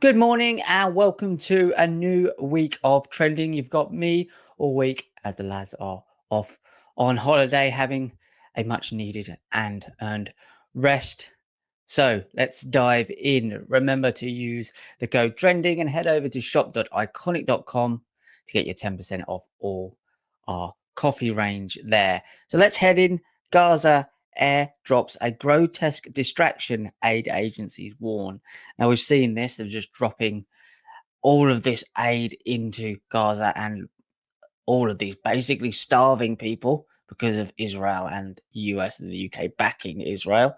Good morning and welcome to a new week of trending. You've got me all week as the lads are off on holiday having a much needed and earned rest. So let's dive in. Remember to use the code trending and head over to shop.iconic.com to get your 10% off all our coffee range there. So let's head in. Gaza airdrops a grotesque distraction, aid agencies warn. Now we've seen this, they're just dropping all of this aid into Gaza and all of these basically starving people because of Israel and US and the UK backing Israel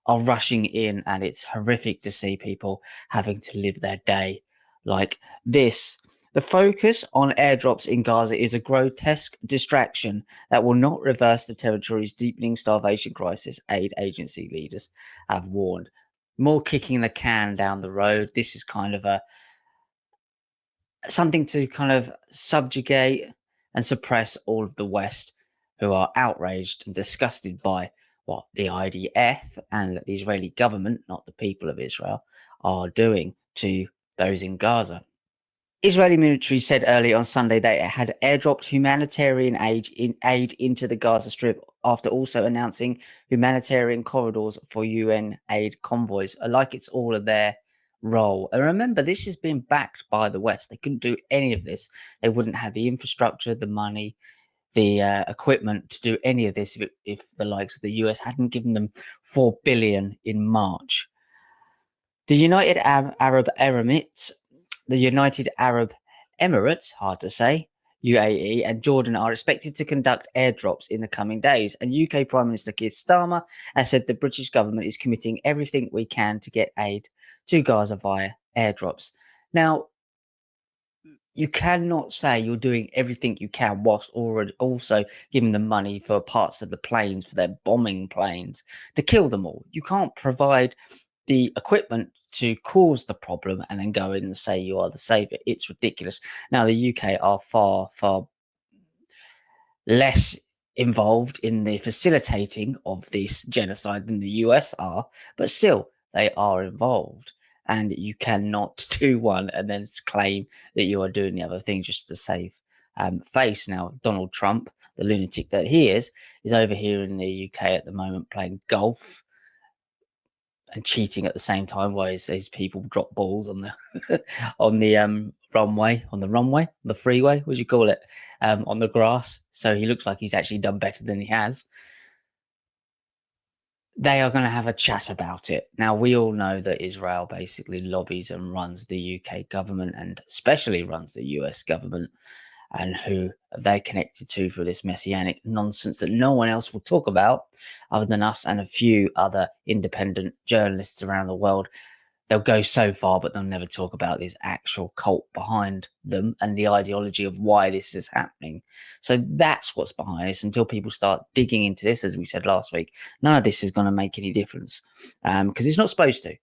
are rushing in, and it's horrific to see people having to live their day like this. The focus on airdrops in Gaza is a grotesque distraction that will not reverse the territory's deepening starvation crisis, aid agency leaders have warned. More kicking the can down the road. This is kind of a something to kind of subjugate and suppress all of the West who are outraged and disgusted by what the IDF and the Israeli government, not the people of Israel, are doing to those in Gaza. Israeli military said earlier on Sunday that it had airdropped humanitarian aid into the Gaza Strip after also announcing humanitarian corridors for UN aid convoys. Like it's all of their role. And remember, this has been backed by the West. They couldn't do any of this. They wouldn't have the infrastructure, the money, the equipment to do any of this if the likes of the US hadn't given them 4 billion in March. The United Arab Emirates, hard to say, UAE, and Jordan are expected to conduct airdrops in the coming days. And UK Prime Minister Keir Starmer has said the British government is committing everything we can to get aid to Gaza via airdrops. Now, you cannot say you're doing everything you can whilst already also giving them money for parts of the planes, for their bombing planes, to kill them all. You can't provide the equipment to cause the problem and then go in and say you are the savior. It's ridiculous. Now, the UK are far, far less involved in the facilitating of this genocide than the US are, but still, they are involved. And you cannot do one and then claim that you are doing the other thing just to save face. Now, Donald Trump, the lunatic that he is over here in the UK at the moment playing golf and cheating at the same time, while his people drop balls on the on the the freeway, what do you call it, on the grass. So he looks like he's actually done better than he has. They are going to have a chat about it. Now, we all know that Israel basically lobbies and runs the UK government and especially runs the US government, and who they're connected to for this messianic nonsense that no one else will talk about other than us and a few other independent journalists around the world. They'll go so far, but they'll never talk about this actual cult behind them and the ideology of why this is happening. So that's what's behind this. Until people start digging into this, as we said last week, none of this is going to make any difference because it's not supposed to.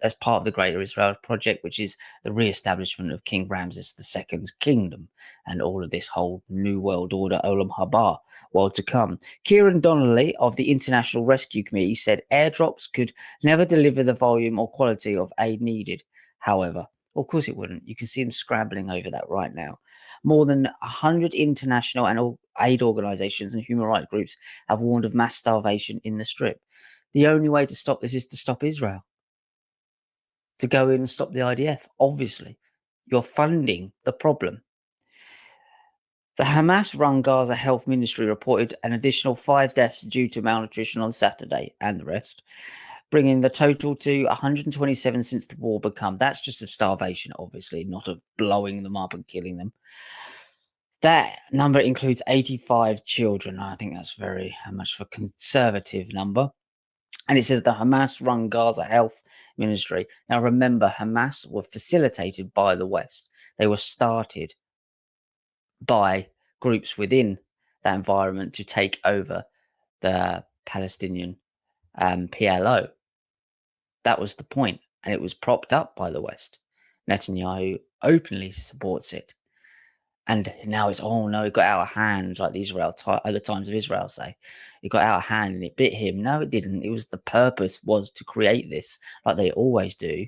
As part of the Greater Israel Project, which is the re-establishment of King Ramses II's kingdom and all of this whole New World Order, Olam Haba, world to come. Kieran Donnelly of the International Rescue Committee said airdrops could never deliver the volume or quality of aid needed. However, of course it wouldn't. You can see them scrambling over that right now. More than 100 international and aid organizations and human rights groups have warned of mass starvation in the Strip. The only way to stop this is to stop Israel. To go in and stop the IDF. Obviously, you're funding the problem. The Hamas-run Gaza Health Ministry reported an additional 5 deaths due to malnutrition on Saturday, and the rest, bringing the total to 127 since the war began. That's just of starvation, obviously, not of blowing them up and killing them. That number includes 85 children. I think that's very much of a conservative number. And it says the Hamas-run Gaza Health Ministry. Now, remember, Hamas were facilitated by the West. They were started by groups within that environment to take over the Palestinian PLO. That was the point, and it was propped up by the West. Netanyahu openly supports it. And now it's, oh no, it got out of hand, like the other Times of Israel say. It got out of hand and it bit him. No, it didn't. It was the purpose was to create this, like they always do,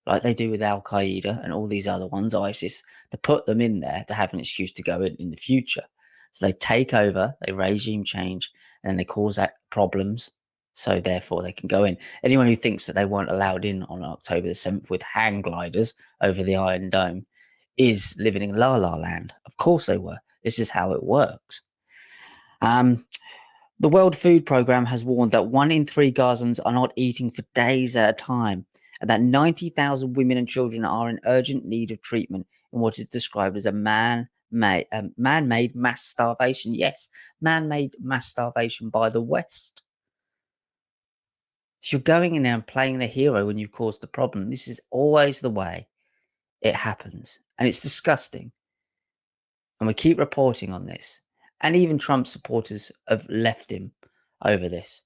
like they do with Al Qaeda and all these other ones, ISIS, to put them in there to have an excuse to go in the future. So they take over, they regime change, and then they cause that problems. So therefore they can go in. Anyone who thinks that they weren't allowed in on October the 7th with hang gliders over the Iron Dome is living in La La Land. Of course they were. This is how it works. The World Food Programme has warned that 1 in 3 Gazans are not eating for days at a time, and that 90,000 women and children are in urgent need of treatment in what is described as a man-made mass starvation. Yes, man-made mass starvation by the West. So you're going in there and playing the hero when you've caused the problem. This is always the way it happens, and it's disgusting. And we keep reporting on this. And even Trump supporters have left him over this.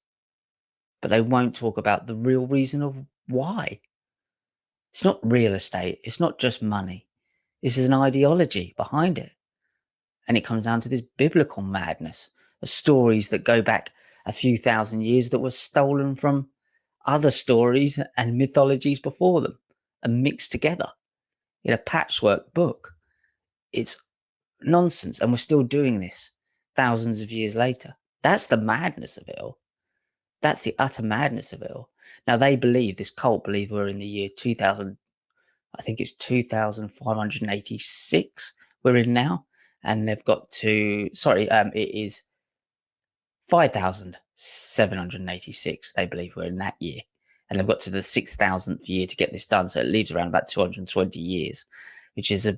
But they won't talk about the real reason of why. It's not real estate. It's not just money. This is an ideology behind it. And it comes down to this biblical madness of stories that go back a few thousand years that were stolen from other stories and mythologies before them and mixed together in a patchwork book. It's nonsense. And we're still doing this thousands of years later. That's the madness of it all. That's the utter madness of it all. Now they believe, this cult believe we're in the year 2000, I think it's 2586 we're in now. And they've got to, it is 5786. They believe we're in that year. And they've got to the 6000th year to get this done. So it leaves around about 220 years, which is a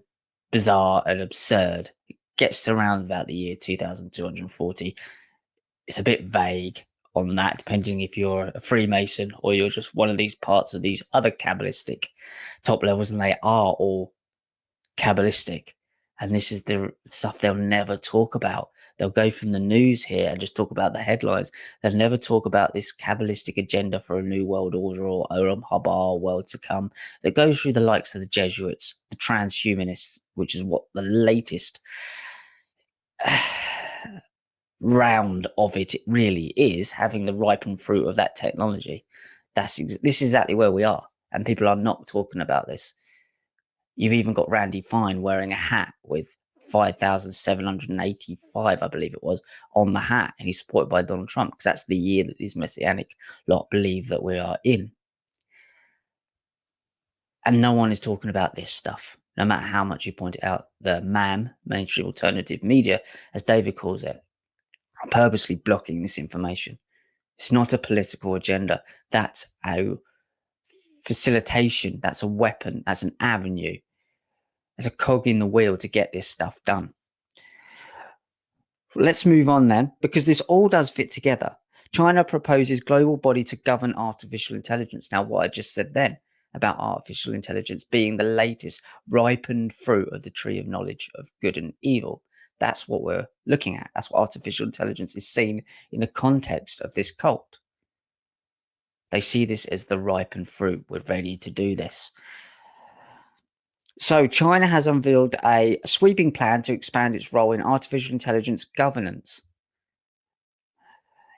bizarre and absurd. It gets to around about the year 2240. It's a bit vague on that, depending if you're a Freemason or you're just one of these parts of these other Kabbalistic top levels, and they are all Kabbalistic. And this is the stuff they'll never talk about. They'll go from the news here and just talk about the headlines. They'll never talk about this Kabbalistic agenda for a new world order or Olam Haba, world to come, that goes through the likes of the Jesuits, the transhumanists, which is what the latest round of it really is, having the ripened fruit of that technology. This is exactly where we are, and people are not talking about this. You've even got Randy Fine wearing a hat with 5,785, I believe it was, on the hat, and he's supported by Donald Trump because that's the year that these messianic lot believe that we are in. And no one is talking about this stuff, no matter how much you point it out. The MAM, mainstream alternative media, as David calls it, are purposely blocking this information. It's not a political agenda. That's a facilitation. That's a weapon. That's an avenue. There's a cog in the wheel to get this stuff done. Let's move on then, because this all does fit together. China proposes global body to govern artificial intelligence. Now, what I just said then about artificial intelligence being the latest ripened fruit of the tree of knowledge of good and evil. That's what we're looking at. That's what artificial intelligence is seen in the context of this cult. They see this as the ripened fruit. We're ready to do this. So China has unveiled a sweeping plan to expand its role in artificial intelligence governance,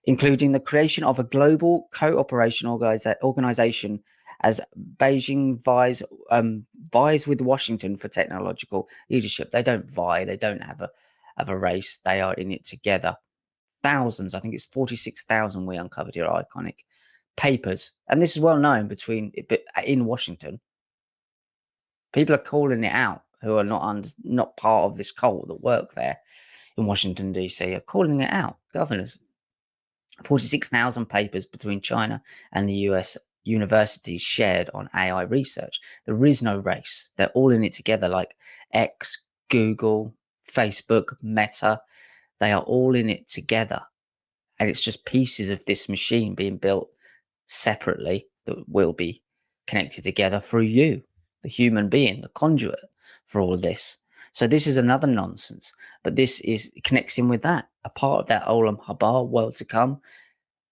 including the creation of a global cooperation organization as Beijing vies with Washington for technological leadership. They don't vie. They don't have a race. They are in it together. Thousands, I think it's 46,000 we uncovered here, iconic papers. And this is well known in Washington. People are calling it out who are not part of this cult that work there in Washington, D.C. are calling it out. Governors. 46,000 papers between China and the US universities shared on AI research. There is no race. They're all in it together, like X, Google, Facebook, Meta. They are all in it together. And it's just pieces of this machine being built separately that will be connected together through you, the human being, the conduit for all of this. So this is another nonsense, but this connects in with that. A part of that Olam Haba, world to come.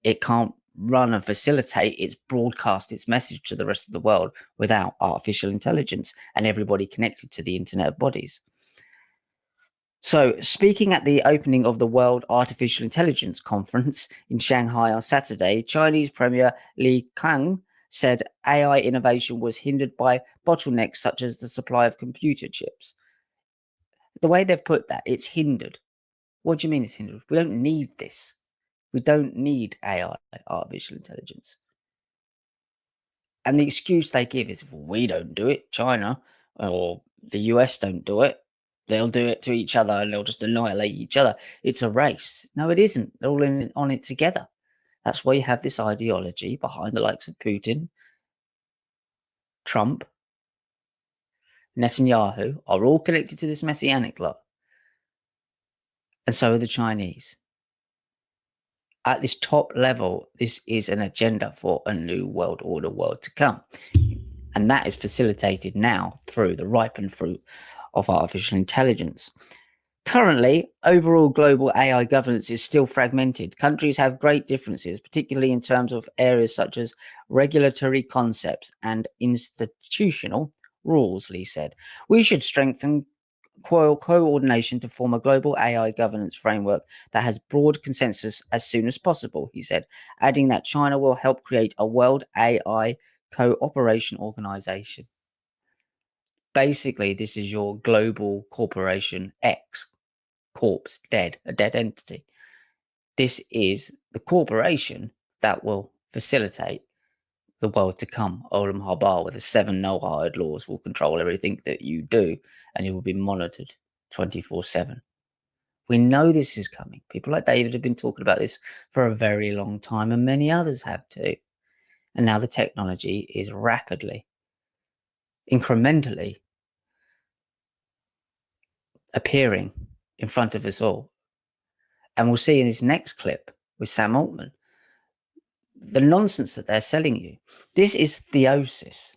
It can't run and facilitate its broadcast, its message to the rest of the world without artificial intelligence and everybody connected to the Internet of Bodies. So, speaking at the opening of the World Artificial Intelligence Conference in Shanghai on Saturday, Chinese Premier Li Qiang said AI innovation was hindered by bottlenecks such as the supply of computer chips. The way they've put that, it's hindered. What do you mean it's hindered? We don't need this. We don't need AI, artificial intelligence. And the excuse they give is, well, we don't do it, China or the US don't do it. They'll do it to each other and they'll just annihilate each other. It's a race. No, it isn't. They're all on it together. That's why you have this ideology behind the likes of Putin, Trump, Netanyahu are all connected to this messianic lot. And so are the Chinese. At this top level, this is an agenda for a new world order world to come. And that is facilitated now through the ripened fruit of artificial intelligence. Currently, overall global AI governance is still fragmented. Countries have great differences, particularly in terms of areas such as regulatory concepts and institutional rules, Lee said. We should strengthen coordination to form a global AI governance framework that has broad consensus as soon as possible, he said, adding that China will help create a world AI cooperation organization. Basically, this is your global corporation X, corpse, dead, a dead entity. This is the corporation that will facilitate the world to come. Olam Habar, with the 7 no-hard laws, will control everything that you do, and you will be monitored 24/7. We know this is coming. People like David have been talking about this for a very long time, and many others have too. And now the technology is rapidly, incrementally appearing in front of us all. And we'll see in this next clip with Sam Altman the nonsense that they're selling you. This is theosis.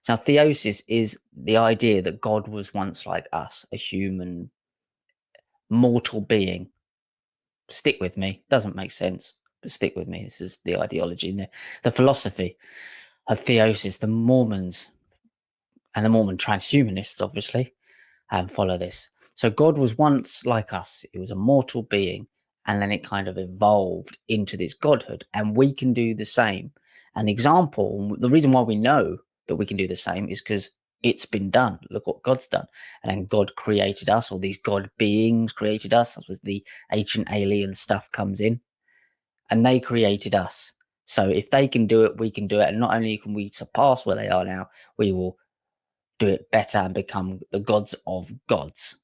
Now, theosis is the idea that God was once like us, a human, mortal being. Stick with me. Doesn't make sense, but stick with me. This is the ideology, the philosophy of theosis. The Mormons and the Mormon transhumanists, obviously, follow this. So God was once like us. It was a mortal being, and then it kind of evolved into this godhood, and we can do the same. And the example, the reason why we know that we can do the same is because it's been done. Look what God's done. And then God created us, or these God beings created us. That's where the ancient alien stuff comes in. And they created us. So if they can do it, we can do it. And not only can we surpass where they are now, we will do it better and become the gods of gods.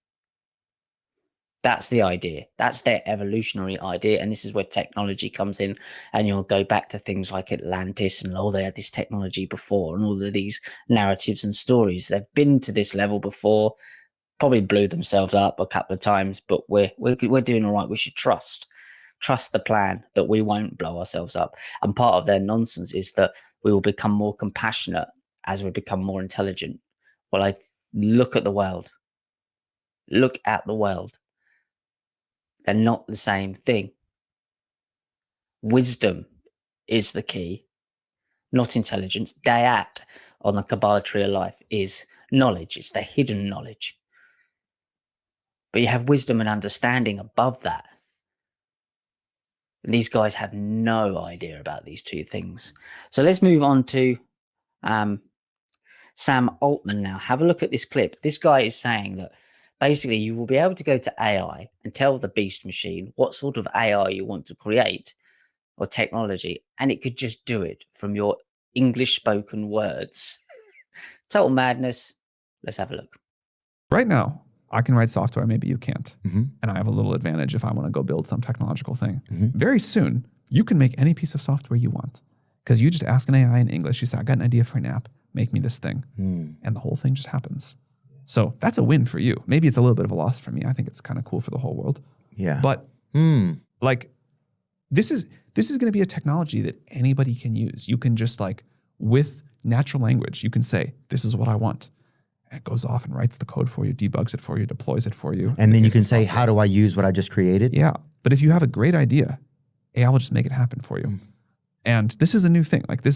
That's the idea. That's their evolutionary idea. And this is where technology comes in. And you'll go back to things like Atlantis and, oh, they had this technology before, and all of these narratives and stories. They've been to this level before, probably blew themselves up a couple of times, but we're doing all right. We should trust the plan that we won't blow ourselves up. And part of their nonsense is that we will become more compassionate as we become more intelligent. Well, I look at the world. Look at the world. They're not the same thing. Wisdom is the key, not intelligence. Dayat on the Kabbalah tree of life is knowledge. It's the hidden knowledge. But you have wisdom and understanding above that. And these guys have no idea about these two things. So let's move on to Sam Altman now. Have a look at this clip. This guy is saying that basically you will be able to go to AI and tell the beast machine what sort of AI you want to create or technology, and it could just do it from your English spoken words. Total madness. Let's have a look. Right now, I can write software, maybe you can't. And I have a little advantage if I want to go build some technological thing. Very soon, you can make any piece of software you want because you just ask an AI in English, you say, I got an idea for an app, make me this thing. And the whole thing just happens. So that's a win for you. Maybe it's a little bit of a loss for me. I think it's kind of cool for the whole world. Yeah. But like, this is going to be a technology that anybody can use. You can just like, with natural language, you can say, this is what I want. And it goes off and writes the code for you, debugs it for you, deploys it for you. And then you can say, how do I use what I just created? Yeah. But if you have a great idea, AI will just make it happen for you. And this is a new thing. Like I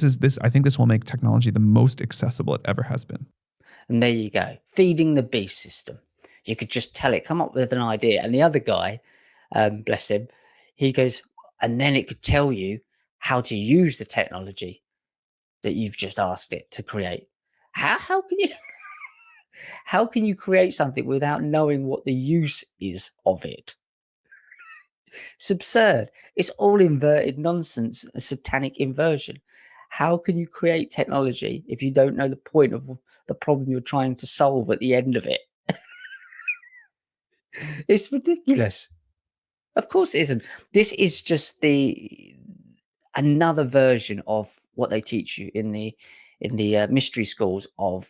think this will make technology the most accessible it ever has been. And there you go. Feeding the beast system. You could just tell it, come up with an idea. And the other guy, bless him, he goes, and then it could tell you how to use the technology. that you've just asked it to create. How can you how can you create something without knowing what the use is of it? It's absurd. It's all inverted nonsense, a satanic inversion. How can you create technology if you don't know the point of the problem you're trying to solve at the end of it? It's ridiculous. Of course it isn't. This is just another version of what they teach you in the mystery schools of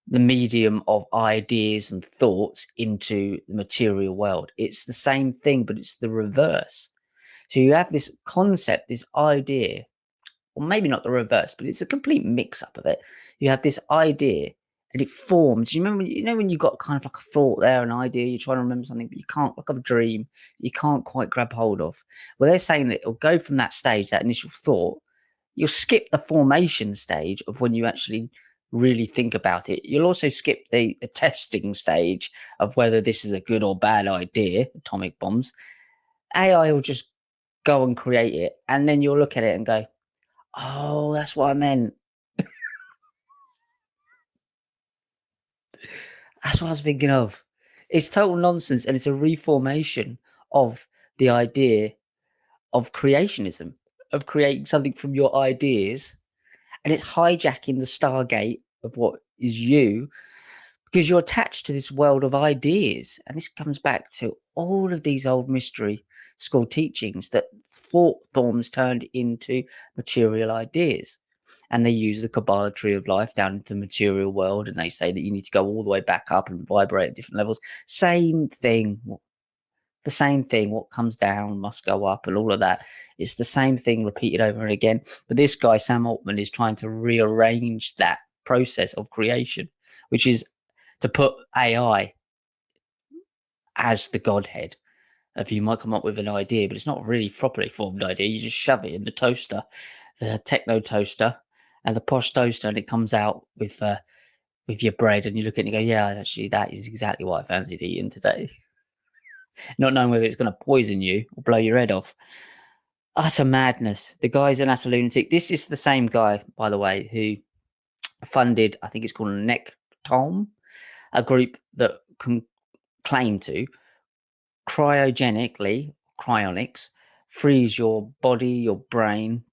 the medium of ideas and thoughts into the material world. It's the same thing, but it's the reverse. So you have this concept, this idea, or maybe not the reverse, but it's a complete mix-up of it. You have this idea, and it forms. You remember, when you got kind of like a thought there, an idea, you're trying to remember something, but you can't, like a dream, you can't quite grab hold of. Well, they're saying that it'll go from that stage, that initial thought. You'll skip the formation stage of when you actually really think about it. You'll also skip the testing stage of whether this is a good or bad idea, atomic bombs. AI will just go and create it, and then you'll look at it and go, oh, that's what I meant. That's what I was thinking of. It's total nonsense, and it's a reformation of the idea of creationism, of creating something from your ideas, and it's hijacking the Stargate of what is you, because you're attached to this world of ideas. And this comes back to all of these old mystery school teachings that thought forms turned into material ideas. And they use the Kabbalah tree of life down into the material world, and they say that you need to go all the way back up and vibrate at different levels. Same thing. The same thing. What comes down must go up, and all of that. It's the same thing repeated over and again. But this guy, Sam Altman, is trying to rearrange that process of creation, which is to put AI as the Godhead. If you might come up with an idea, but it's not really properly formed idea. You just shove it in the toaster, the techno toaster, and the posh toaster, and it comes out with your bread, and you look at it and you go, yeah, actually, that is exactly what I fancied eating today. Not knowing whether it's going to poison you or blow your head off. Utter madness. The guy's an utter lunatic. This is the same guy, by the way, who funded, I think it's called Nectom, a group that can claim to cryonics, freeze your body, your brain,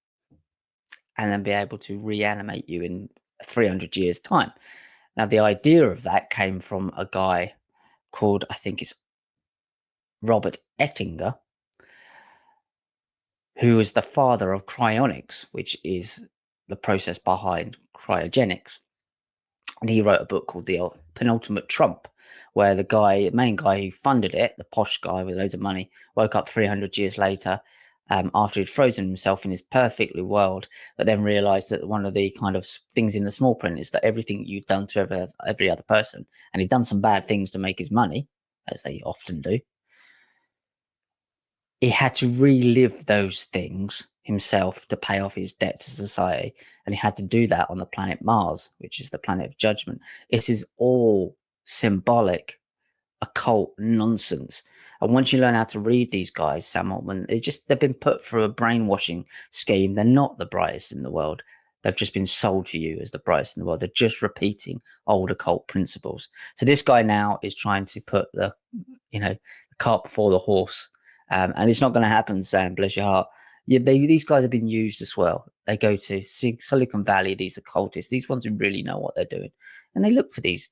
and then be able to reanimate you in 300 years' time. Now, the idea of that came from a guy called, I think it's Robert Ettinger, who is the father of cryonics, which is the process behind cryogenics. And he wrote a book called The Penultimate Trump, where the main guy who funded it, the posh guy with loads of money, woke up 300 years later after he'd frozen himself in his perfectly world, but then realized that one of the kind of things in the small print is that everything you've done to every other person, and he'd done some bad things to make his money, as they often do, he had to relive those things himself to pay off his debt to society. And he had to do that on the planet Mars, which is the planet of judgment. It is all symbolic, occult nonsense. And once you learn how to read these guys, Sam Altman, they've been put through a brainwashing scheme. They're not the brightest in the world. They've just been sold to you as the brightest in the world. They're just repeating old occult principles. So this guy now is trying to put the cart before the horse. And it's not going to happen, Sam, bless your heart. Yeah, these guys have been used as well. They go to Silicon Valley, these occultists, these ones who really know what they're doing. And they look for these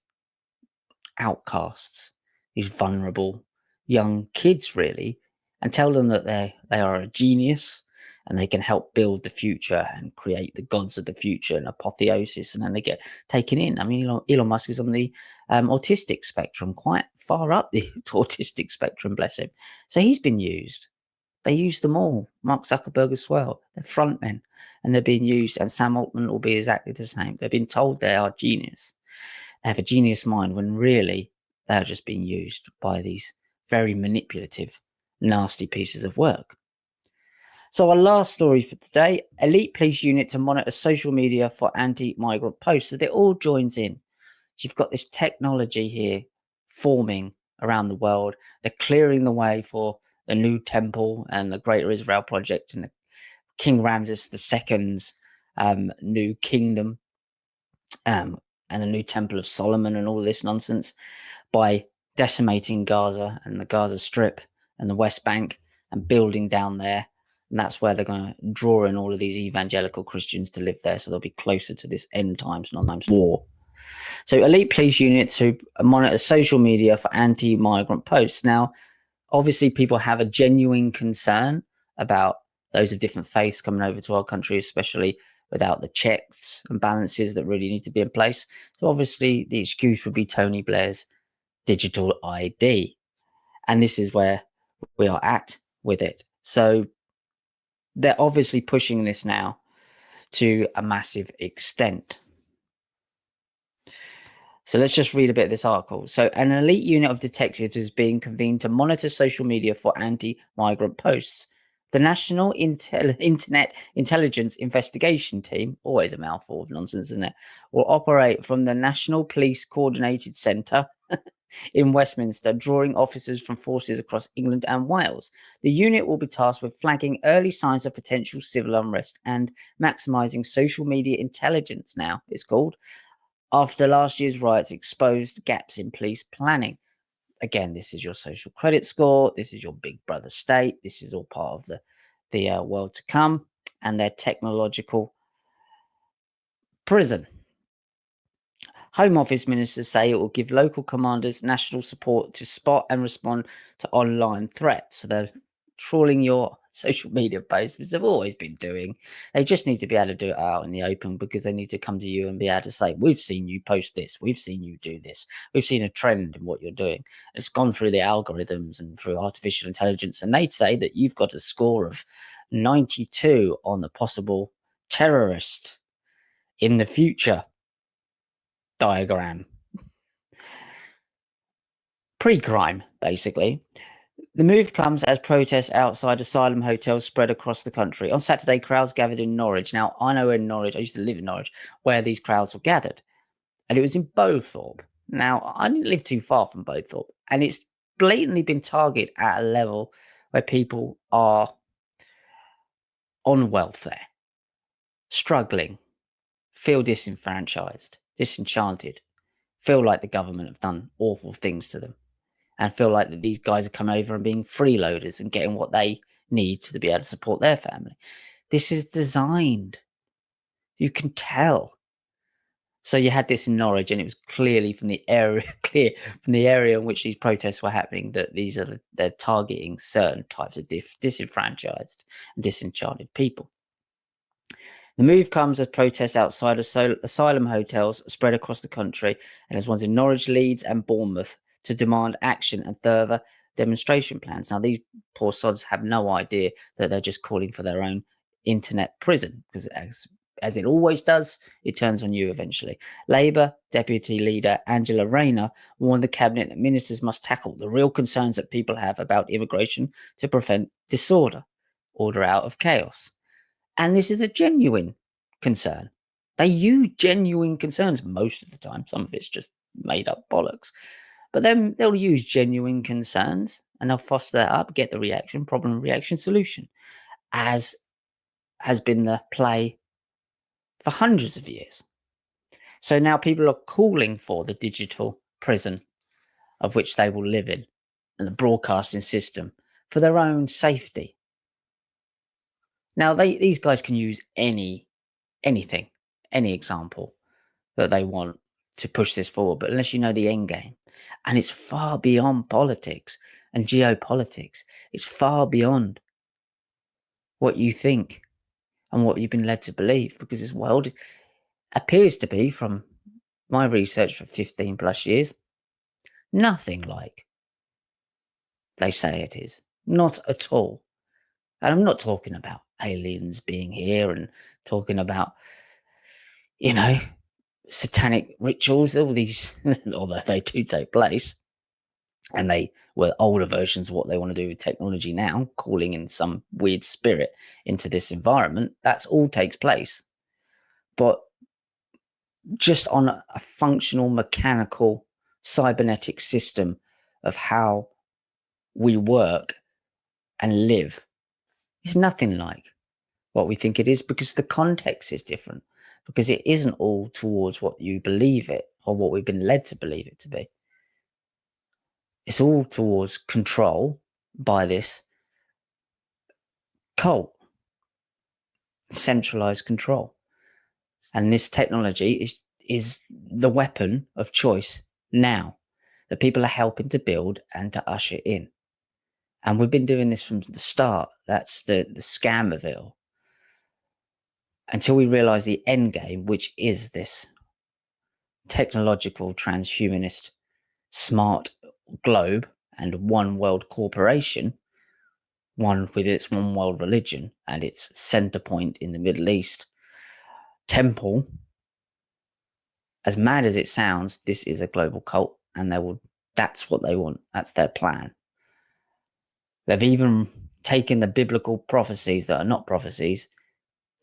outcasts, these vulnerable young kids, really, and tell them that they are a genius and they can help build the future and create the gods of the future and apotheosis. And then they get taken in. I mean, Elon Musk is on the autistic spectrum, quite far up the autistic spectrum, bless him. So he's been used. They use them all. Mark Zuckerberg as well. They're frontmen, and they're being used. And Sam Altman will be exactly the same. They've been told they are genius. They have a genius mind when really they're just being used by these very manipulative, nasty pieces of work. So our last story for today, elite police unit to monitor social media for anti-migrant posts. So it all joins in. So you've got this technology here forming around the world. They're clearing the way for the new temple and the Greater Israel Project and the King Ramses II's new kingdom and the new Temple of Solomon and all this nonsense by decimating Gaza and the Gaza Strip and the West Bank and building down there. And that's where they're going to draw in all of these evangelical Christians to live there, so they'll be closer to this end times, non-times war. So elite police units who monitor social media for anti-migrant posts. Now, obviously, people have a genuine concern about those of different faiths coming over to our country, especially without the checks and balances that really need to be in place. So obviously, the excuse would be Tony Blair's digital ID. And this is where we are at with it. So they're obviously pushing this now to a massive extent. So let's just read a bit of this article. So an elite unit of detectives is being convened to monitor social media for anti-migrant posts. The National Internet Intelligence Investigation Team, always a mouthful of nonsense, isn't it, will operate from the National Police Coordinated Centre in Westminster, drawing officers from forces across England and Wales. The unit will be tasked with flagging early signs of potential civil unrest and maximising social media intelligence, now it's called, after last year's riots exposed gaps in police planning. Again, this is your social credit score. This is your big brother state. This is all part of the world to come and their technological prison. Home Office ministers say it will give local commanders national support to spot and respond to online threats. So they're trawling your social media posts, which they've always been doing. They just need to be able to do it out in the open, because they need to come to you and be able to say, we've seen you post this, we've seen you do this, we've seen a trend in what you're doing. It's gone through the algorithms and through artificial intelligence, and they'd say that you've got a score of 92 on the possible terrorist in the future diagram. Pre-crime, basically. The move comes as protests outside asylum hotels spread across the country. On Saturday, crowds gathered in Norwich. Now, I know in Norwich, I used to live in Norwich, where these crowds were gathered. And it was in Bowthorpe. Now, I didn't live too far from Bowthorpe. And it's blatantly been targeted at a level where people are on welfare, struggling, feel disenfranchised, disenchanted, feel like the government have done awful things to them, and feel like that these guys are coming over and being freeloaders and getting what they need to be able to support their family. This is designed. You can tell. So you had this in Norwich, and it was clearly from the area, clear from the area in which these protests were happening, that they're targeting certain types of disenfranchised and disenchanted people. The move comes as protests outside asylum hotels spread across the country, and as ones in Norwich, Leeds, and Bournemouth, to demand action and further demonstration plans. Now, these poor sods have no idea that they're just calling for their own internet prison, because as it always does, it turns on you eventually. Labour Deputy Leader Angela Rayner warned the Cabinet that ministers must tackle the real concerns that people have about immigration to prevent disorder, order out of chaos. And this is a genuine concern. They use genuine concerns most of the time. Some of it's just made up bollocks. But then they'll use genuine concerns and they'll foster that up, get the reaction, problem, reaction, solution, as has been the play for hundreds of years. So now people are calling for the digital prison of which they will live in, and the broadcasting system for their own safety. Now, these guys can use anything, any example that they want to push this forward, but unless you know the end game, and it's far beyond politics and geopolitics, it's far beyond what you think and what you've been led to believe, because this world appears to be, from my research for 15 plus years, nothing like they say it is. Not at all. And I'm not talking about aliens being here and talking about, satanic rituals, all these, although they do take place, and they were older versions of what they want to do with technology now, calling in some weird spirit into this environment. That's all takes place. But just on a functional, mechanical, cybernetic system of how we work and live, it's nothing like what we think it is, because the context is different, because it isn't all towards what you believe it or what we've been led to believe it to be. It's all towards control by this cult, centralized control. And this technology is the weapon of choice now that people are helping to build and to usher in. And we've been doing this from the start. That's the scam of it all. Until we realize the end game, which is this technological, transhumanist, smart globe and one world corporation, one with its one world religion and its center point in the Middle East temple. As mad as it sounds, this is a global cult, and that's what they want. That's their plan. They've even taken the biblical prophecies that are not prophecies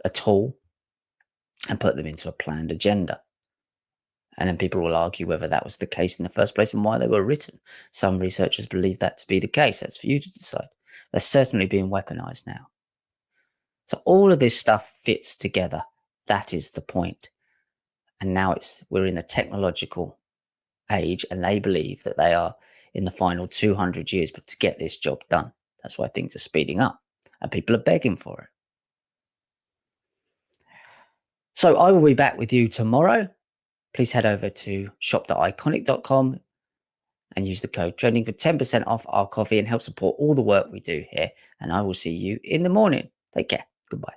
at all and put them into a planned agenda. And then people will argue whether that was the case in the first place and why they were written. Some researchers believe that to be the case. That's for you to decide. They're certainly being weaponized now. So all of this stuff fits together. That is the point. And now we're in the technological age, and they believe that they are in the final 200 years, but to get this job done. That's why things are speeding up and people are begging for it. So I will be back with you tomorrow. Please head over to shop.iconic.com and use the code trending for 10% off our coffee and help support all the work we do here. And I will see you in the morning. Take care. Goodbye.